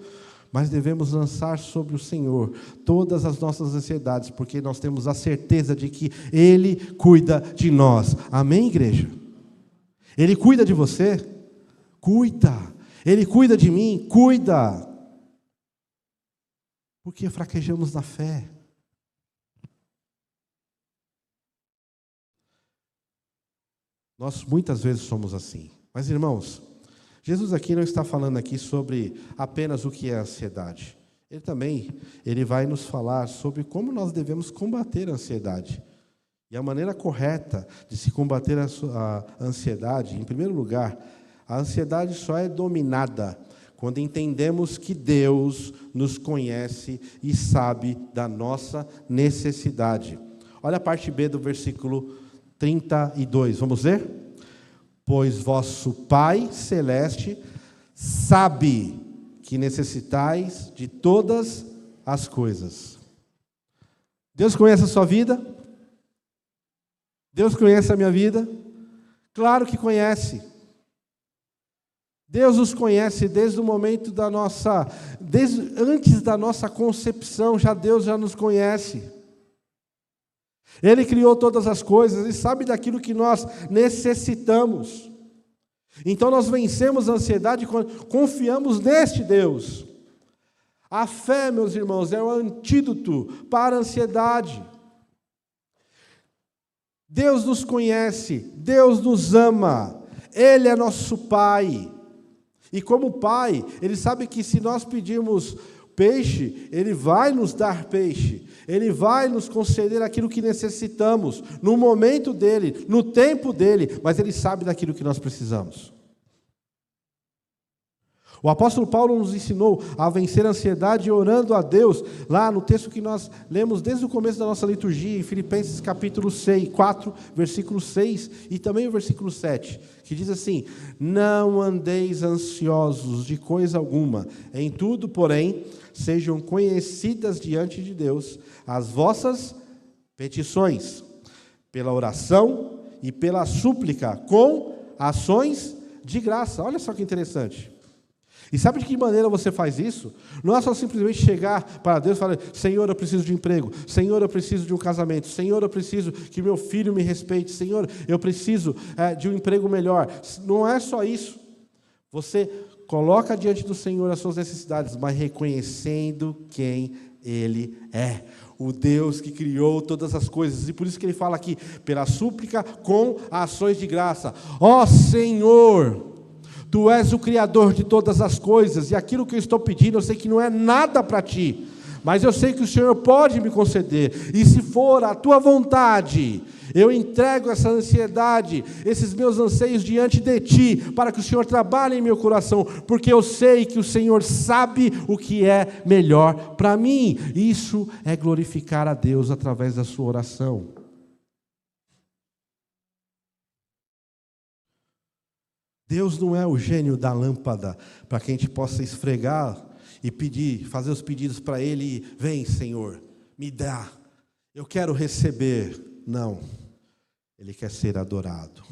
A: Mas devemos lançar sobre o Senhor todas as nossas ansiedades, porque nós temos a certeza de que Ele cuida de nós. Amém, igreja? Ele cuida de você? Cuida. Ele cuida de mim? Cuida. Porque fraquejamos na fé. Nós muitas vezes somos assim. Mas, irmãos, Jesus aqui não está falando aqui sobre apenas o que é ansiedade. Ele vai nos falar sobre como nós devemos combater a ansiedade. E a maneira correta de se combater a ansiedade, em primeiro lugar, a ansiedade só é dominada quando entendemos que Deus nos conhece e sabe da nossa necessidade. Olha a parte B do versículo 32, vamos ler? Pois vosso Pai Celeste sabe que necessitais de todas as coisas. Deus conhece a sua vida? Deus conhece a minha vida? Claro que conhece. Deus nos conhece desde o momento antes da nossa concepção, Deus já nos conhece. Ele criou todas as coisas e sabe daquilo que nós necessitamos. Então nós vencemos a ansiedade quando confiamos neste Deus. A fé, meus irmãos, é o antídoto para a ansiedade. Deus nos conhece, Deus nos ama, Ele é nosso Pai. E como Pai, Ele sabe que se nós pedirmos peixe, Ele vai nos dar peixe. Ele vai nos conceder aquilo que necessitamos, no momento dEle, no tempo dEle, mas Ele sabe daquilo que nós precisamos. O apóstolo Paulo nos ensinou a vencer a ansiedade orando a Deus, lá no texto que nós lemos desde o começo da nossa liturgia, em Filipenses capítulo 4, versículo 6 e também o versículo 7, que diz assim: não andeis ansiosos de coisa alguma, em tudo, porém, sejam conhecidas diante de Deus as vossas petições, pela oração e pela súplica, com ações de graça. Olha só que interessante. E sabe de que maneira você faz isso? Não é só simplesmente chegar para Deus e falar: Senhor, eu preciso de um emprego. Senhor, eu preciso de um casamento. Senhor, eu preciso que meu filho me respeite. Senhor, eu preciso de um emprego melhor. Não é só isso. Você coloca diante do Senhor as suas necessidades, mas reconhecendo quem Ele é. O Deus que criou todas as coisas. E por isso que Ele fala aqui, pela súplica com ações de graça. Ó Senhor, Tu és o Criador de todas as coisas, e aquilo que eu estou pedindo, eu sei que não é nada para Ti, mas eu sei que o Senhor pode me conceder, e se for a Tua vontade, eu entrego essa ansiedade, esses meus anseios diante de Ti, para que o Senhor trabalhe em meu coração, porque eu sei que o Senhor sabe o que é melhor para mim. Isso é glorificar a Deus através da sua oração. Deus não é o gênio da lâmpada para que a gente possa esfregar e pedir, fazer os pedidos para Ele e vem, Senhor, me dá, eu quero receber. Não, Ele quer ser adorado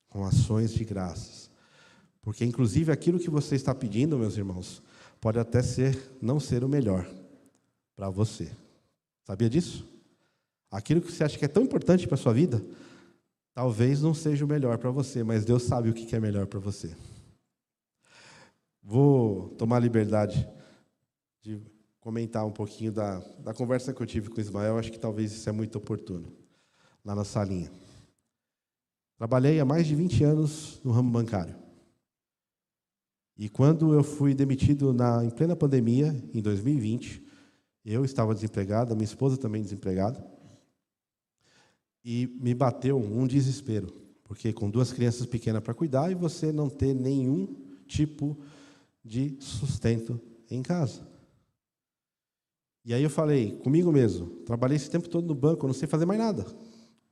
A: com ações de graças, porque inclusive aquilo que você está pedindo, meus irmãos, pode até não ser o melhor para você. Sabia disso? Aquilo que você acha que é tão importante para a sua vida, talvez não seja o melhor para você, mas Deus sabe o que é melhor para você. Vou tomar a liberdade de comentar um pouquinho da conversa que eu tive com o Ismael. Acho que talvez isso é muito oportuno, lá na salinha. Trabalhei há mais de 20 anos no ramo bancário. E quando eu fui demitido em plena pandemia, em 2020, eu estava desempregado, a minha esposa também desempregada. E me bateu um desespero, porque com 2 crianças pequenas para cuidar e você não ter nenhum tipo de sustento em casa. E aí eu falei comigo mesmo, trabalhei esse tempo todo no banco, eu não sei fazer mais nada.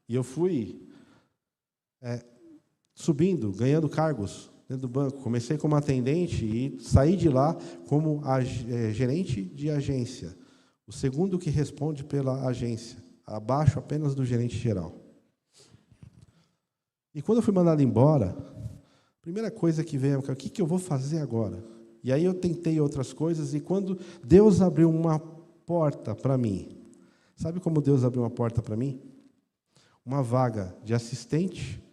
A: E eu fui subindo, ganhando cargos dentro do banco. Comecei como atendente e saí de lá como gerente de agência, o segundo que responde pela agência, abaixo apenas do gerente geral. E quando eu fui mandado embora, a primeira coisa que veio é: o que eu vou fazer agora? E aí eu tentei outras coisas, e quando Deus abriu uma porta para mim, sabe como Deus abriu uma porta para mim? Uma vaga de assistente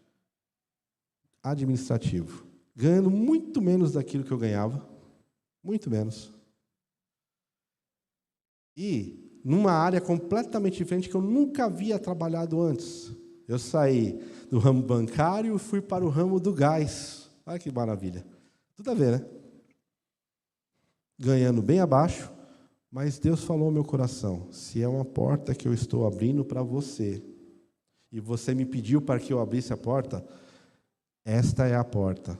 A: administrativo, ganhando muito menos daquilo que eu ganhava, muito menos. E numa área completamente diferente que eu nunca havia trabalhado antes. Eu saí do ramo bancário e fui para o ramo do gás. Olha que maravilha. Tudo a ver, né? Ganhando bem abaixo, mas Deus falou ao meu coração: se é uma porta que eu estou abrindo para você, e você me pediu para que eu abrisse a porta, esta é a porta.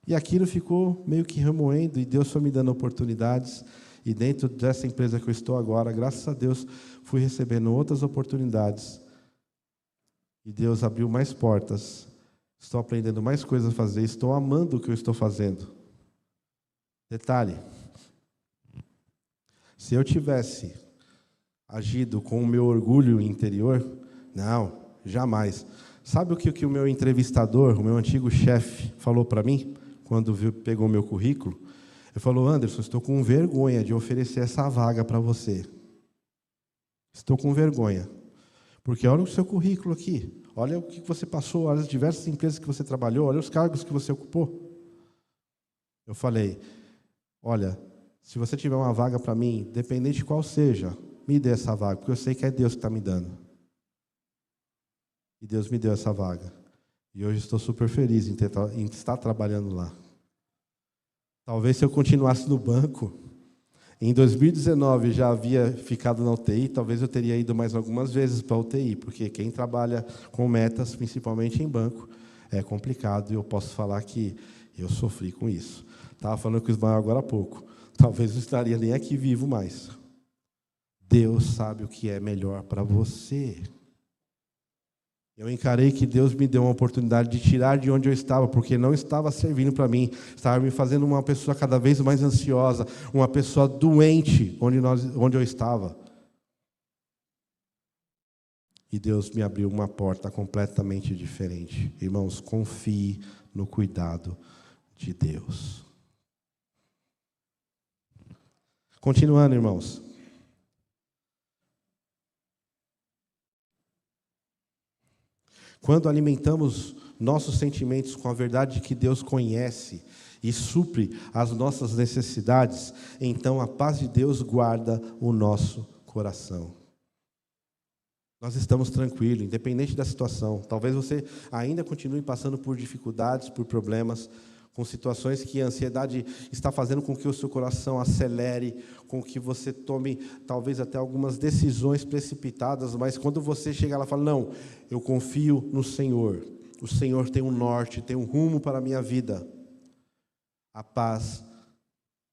A: E aquilo ficou meio que remoendo, e Deus foi me dando oportunidades. E dentro dessa empresa que eu estou agora, graças a Deus, fui recebendo outras oportunidades. E Deus abriu mais portas. Estou aprendendo mais coisas a fazer. Estou amando o que eu estou fazendo. Detalhe: se eu tivesse agido com o meu orgulho interior, não, jamais. Sabe o que o meu entrevistador, o meu antigo chefe, falou para mim, quando pegou o meu currículo? Ele falou: Anderson, estou com vergonha de oferecer essa vaga para você. Estou com vergonha. Porque olha o seu currículo aqui. Olha o que você passou, olha as diversas empresas que você trabalhou, olha os cargos que você ocupou. Eu falei: olha, Se você tiver uma vaga para mim, independente de qual seja, me dê essa vaga, porque eu sei que é Deus que está me dando. E Deus me deu essa vaga. E hoje estou super feliz em estar trabalhando lá. Talvez se eu continuasse no banco, em 2019 já havia ficado na UTI, talvez eu teria ido mais algumas vezes para a UTI, porque quem trabalha com metas, principalmente em banco, é complicado, e eu posso falar que eu sofri com isso. Estava falando com o Ismael agora há pouco. Talvez não estaria nem aqui vivo mais. Deus sabe o que é melhor para você. Eu encarei que Deus me deu uma oportunidade de tirar de onde eu estava, porque não estava servindo para mim, estava me fazendo uma pessoa cada vez mais ansiosa, uma pessoa doente onde eu estava. E Deus me abriu uma porta completamente diferente. Irmãos, confie no cuidado de Deus. Continuando, irmãos. Quando alimentamos nossos sentimentos com a verdade que Deus conhece e supre as nossas necessidades, então a paz de Deus guarda o nosso coração. Nós estamos tranquilos, independente da situação. Talvez você ainda continue passando por dificuldades, por problemas, com situações que a ansiedade está fazendo com que o seu coração acelere, com que você tome talvez até algumas decisões precipitadas, mas quando você chega lá e fala, não, eu confio no Senhor, o Senhor tem um norte, tem um rumo para a minha vida, a paz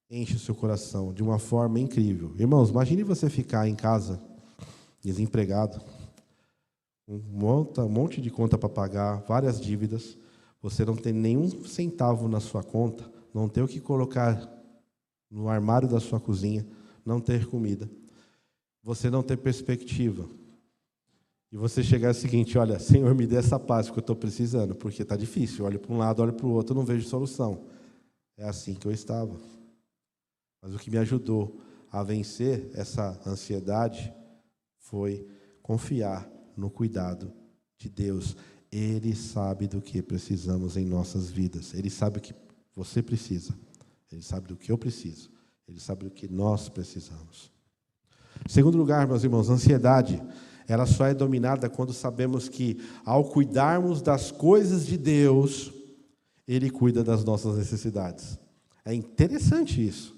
A: enche o seu coração de uma forma incrível. Irmãos, imagine você ficar em casa, desempregado, um monte de conta para pagar, várias dívidas, você não tem nenhum centavo na sua conta, não ter o que colocar no armário da sua cozinha, não ter comida, você não ter perspectiva. E você chegar ao seguinte, olha, Senhor, me dê essa paz que eu estou precisando, porque está difícil, olho para um lado, olho para o outro, não vejo solução. É assim que eu estava. Mas o que me ajudou a vencer essa ansiedade foi confiar no cuidado de Deus. Ele sabe do que precisamos em nossas vidas. Ele sabe o que você precisa. Ele sabe do que eu preciso. Ele sabe do que nós precisamos. Em segundo lugar, meus irmãos, a ansiedade, ela só é dominada quando sabemos que, ao cuidarmos das coisas de Deus, Ele cuida das nossas necessidades. É interessante isso.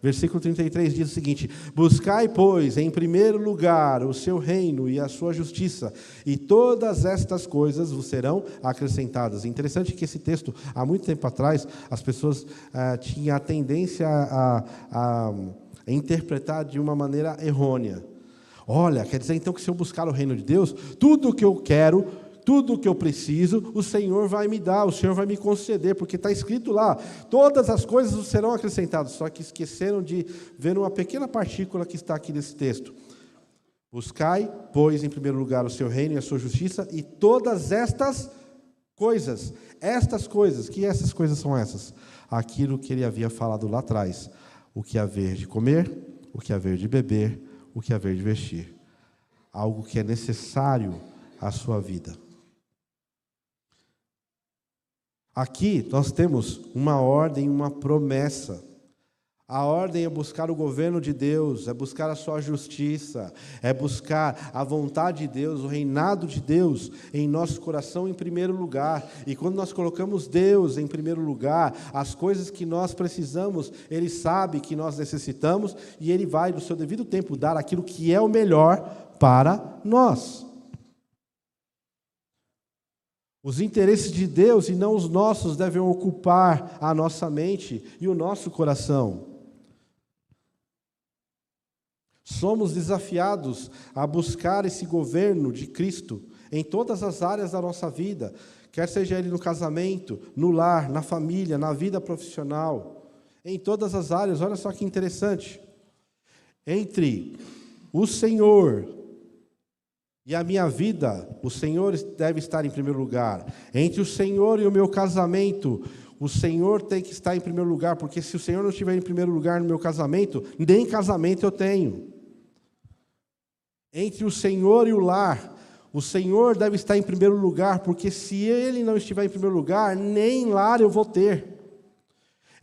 A: Versículo 33 diz o seguinte, buscai, pois, em primeiro lugar o seu reino e a sua justiça, e todas estas coisas vos serão acrescentadas. Interessante que esse texto, há muito tempo atrás, as pessoas tinham a tendência a interpretar de uma maneira errônea. Olha, quer dizer então que se eu buscar o reino de Deus, tudo o que eu quero, tudo o que eu preciso, o Senhor vai me dar, o Senhor vai me conceder, porque está escrito lá, todas as coisas serão acrescentadas, só que esqueceram de ver uma pequena partícula que está aqui nesse texto. Buscai, pois, em primeiro lugar o seu reino e a sua justiça, e todas estas coisas, que essas coisas são essas? Aquilo que ele havia falado lá atrás, o que haver de comer, o que haver de beber, o que haver de vestir, algo que é necessário à sua vida. Aqui nós temos uma ordem, uma promessa. A ordem é buscar o governo de Deus, é buscar a sua justiça, é buscar a vontade de Deus, o reinado de Deus em nosso coração em primeiro lugar. E quando nós colocamos Deus em primeiro lugar, as coisas que nós precisamos, Ele sabe que nós necessitamos e Ele vai, no seu devido tempo, dar aquilo que é o melhor para nós. Os interesses de Deus e não os nossos devem ocupar a nossa mente e o nosso coração. Somos desafiados a buscar esse governo de Cristo em todas as áreas da nossa vida, quer seja ele no casamento, no lar, na família, na vida profissional, em todas as áreas. Olha só que interessante. Entre o Senhor e a minha vida, o Senhor deve estar em primeiro lugar. Entre o Senhor e o meu casamento, o Senhor tem que estar em primeiro lugar, porque se o Senhor não estiver em primeiro lugar no meu casamento, nem casamento eu tenho. Entre o Senhor e o lar, o Senhor deve estar em primeiro lugar, porque se Ele não estiver em primeiro lugar, nem lar eu vou ter.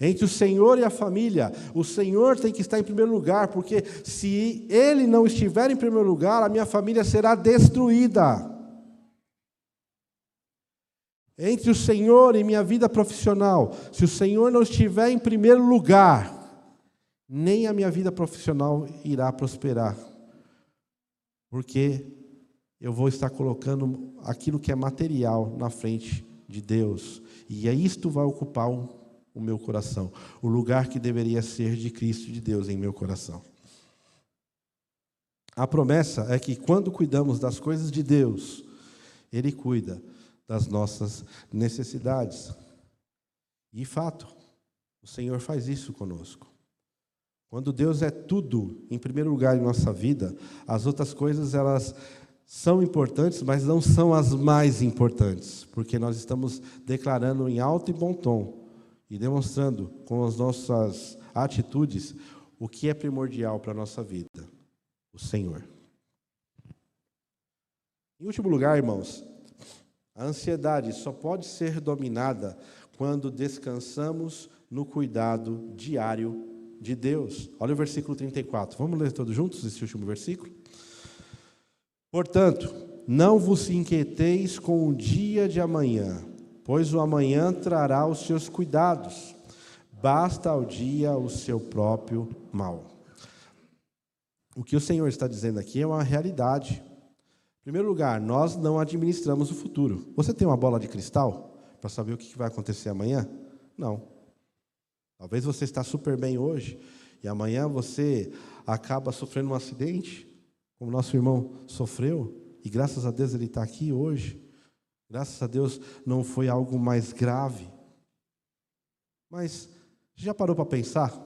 A: Entre o Senhor e a família, o Senhor tem que estar em primeiro lugar, porque se Ele não estiver em primeiro lugar, a minha família será destruída. Entre o Senhor e minha vida profissional, se o Senhor não estiver em primeiro lugar, nem a minha vida profissional irá prosperar, porque eu vou estar colocando aquilo que é material na frente de Deus, e isto vai ocupar o meu coração, o lugar que deveria ser de Cristo, de Deus em meu coração. A promessa é que quando cuidamos das coisas de Deus, Ele cuida das nossas necessidades. E fato, o Senhor faz isso conosco. Quando Deus é tudo em primeiro lugar em nossa vida, as outras coisas elas são importantes, mas não são as mais importantes, porque nós estamos declarando em alto e bom tom e demonstrando com as nossas atitudes o que é primordial para a nossa vida, o Senhor. Em último lugar, irmãos, a ansiedade só pode ser dominada quando descansamos no cuidado diário de Deus. Olha o versículo 34. Vamos ler todos juntos esse último versículo? Portanto, não vos inquieteis com o dia de amanhã, pois o amanhã trará os seus cuidados. Basta ao dia o seu próprio mal. O que o Senhor está dizendo aqui é uma realidade. Em primeiro lugar, nós não administramos o futuro. Você tem uma bola de cristal para saber o que vai acontecer amanhã? Não. Talvez você está super bem hoje e amanhã você acaba sofrendo um acidente, como nosso irmão sofreu, e graças a Deus ele está aqui hoje. Graças a Deus não foi algo mais grave. Mas já parou para pensar?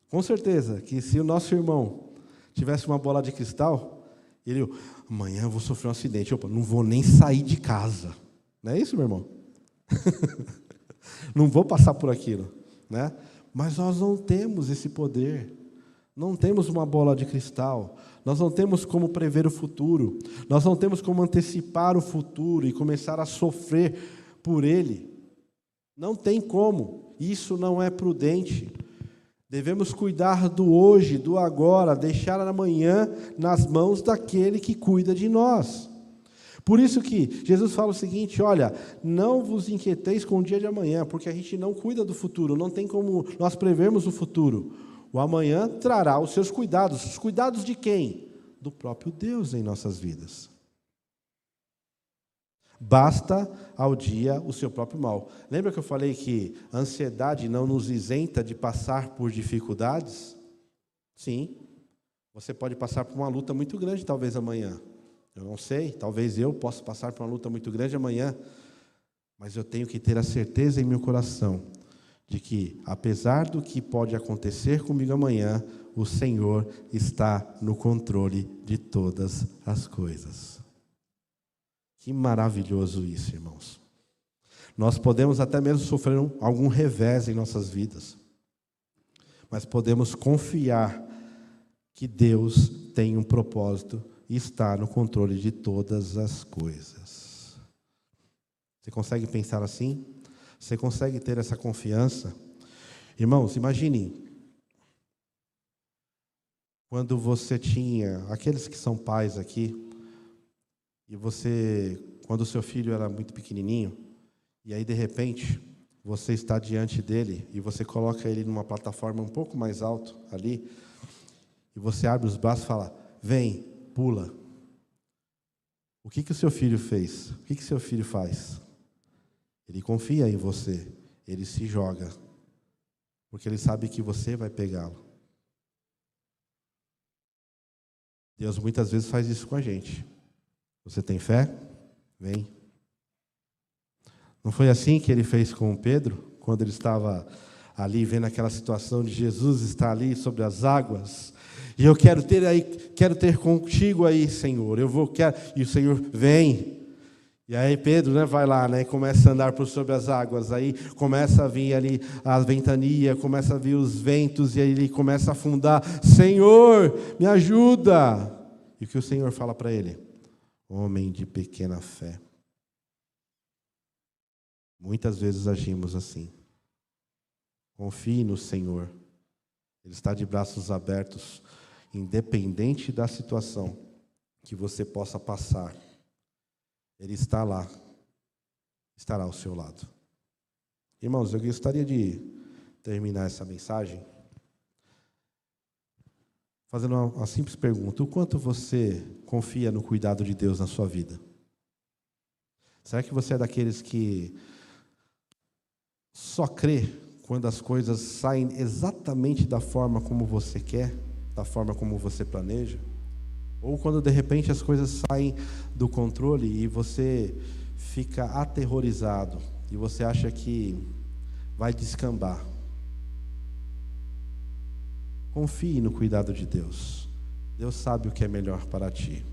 A: Com certeza que se o nosso irmão tivesse uma bola de cristal, ele, amanhã eu vou sofrer um acidente, opa, não vou nem sair de casa. Não é isso, meu irmão? Não vou passar por aquilo, né? Mas nós não temos esse poder. Não temos uma bola de cristal. Nós não temos como prever o futuro. Nós não temos como antecipar o futuro e começar a sofrer por ele. Não tem como. Isso não é prudente. Devemos cuidar do hoje, do agora, deixar amanhã nas mãos daquele que cuida de nós. Por isso que Jesus fala o seguinte, olha, não vos inquieteis com o dia de amanhã, porque a gente não cuida do futuro, não tem como nós prevermos o futuro. O amanhã trará os seus cuidados. Os cuidados de quem? Do próprio Deus em nossas vidas. Basta ao dia o seu próprio mal. Lembra que eu falei que a ansiedade não nos isenta de passar por dificuldades? Sim. Você pode passar por uma luta muito grande, talvez amanhã. Eu não sei, talvez eu possa passar por uma luta muito grande amanhã. Mas eu tenho que ter a certeza em meu coração de que, apesar do que pode acontecer comigo amanhã, o Senhor está no controle de todas as coisas. Que maravilhoso isso, irmãos. Nós podemos até mesmo sofrer algum revés em nossas vidas, mas podemos confiar que Deus tem um propósito e está no controle de todas as coisas. Você consegue pensar assim? Você consegue ter essa confiança? Irmãos, imaginem quando você tinha, aqueles que são pais aqui, e você, quando o seu filho era muito pequenininho, e aí de repente você está diante dele e você coloca ele numa plataforma um pouco mais alto ali, e você abre os braços e fala, vem, pula. O que o seu filho fez? O que o seu filho faz? Ele confia em você, ele se joga, porque ele sabe que você vai pegá-lo. Deus muitas vezes faz isso com a gente. Você tem fé? Vem. Não foi assim que ele fez com Pedro, quando ele estava ali vendo aquela situação de Jesus estar ali sobre as águas? E eu quero ter contigo aí, Senhor. E o Senhor vem. E aí Pedro, vai lá, começa a andar por sobre as águas. Aí começa a vir ali a ventania, começa a vir os ventos, e aí ele começa a afundar. Senhor, me ajuda! E o que o Senhor fala para ele? Homem de pequena fé. Muitas vezes agimos assim. Confie no Senhor. Ele está de braços abertos, independente da situação que você possa passar. Ele está lá, estará ao seu lado. Irmãos, eu gostaria de terminar essa mensagem fazendo uma simples pergunta: o quanto você confia no cuidado de Deus na sua vida? Será que você é daqueles que só crê quando as coisas saem exatamente da forma como você quer, da forma como você planeja? Ou quando de repente as coisas saem do controle e você fica aterrorizado e você acha que vai descambar? Confie no cuidado de Deus. Deus sabe o que é melhor para ti.